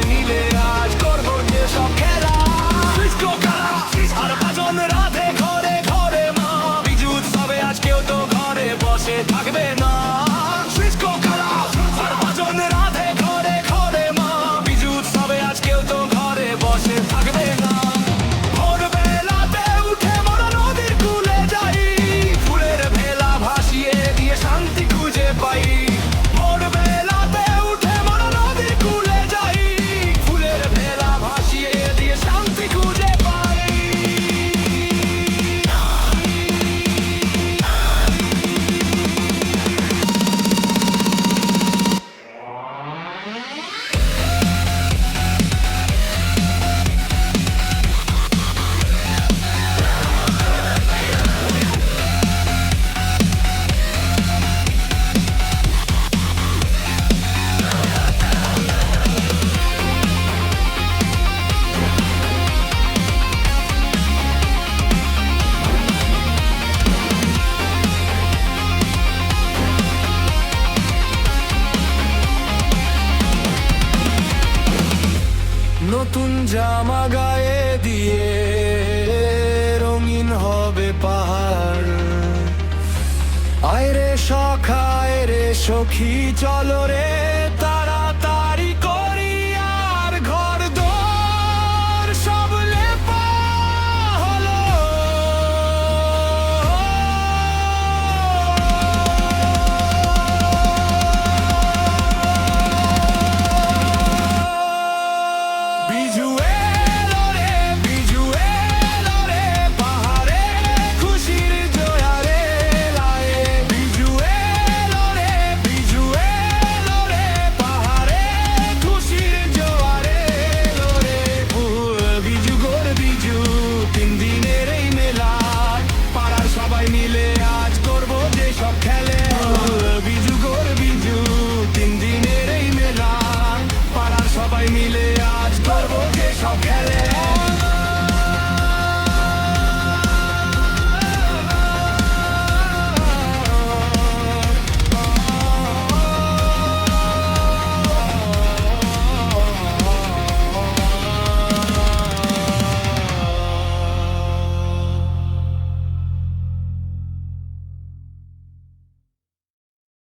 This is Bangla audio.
মিলে আজ করবো যে সব খেলা। ডিস্কো খেলা আর বাজন রাধে ঘরে ঘরে মা, বিজুৎ সবে আজ কেউ তো ঘরে বসে থাকবে না। ডিস্কো খেলা আর বাজন রাধে ঘরে ঘরে মা, বিজুৎ সবে আজ কেউ তো ঘরে বসে থাকবে না। ভোরবেলাতে উঠে মোরা নদীর কূলে যাই, ফুলের ভেলা ভাসিয়ে দিয়ে শান্তি খুঁজে পাই। ভোরবেলাতে উঠে মোরা নদীর কূলে যাই, ফুলের ভেলা ভাসিয়ে দিয়ে শান্তি খুঁজে পাই। নতুন জামা গায়ে দিয়ে রঙিন হবে পাহাড়। আয় রে সখা আয় রে সখী চলো রে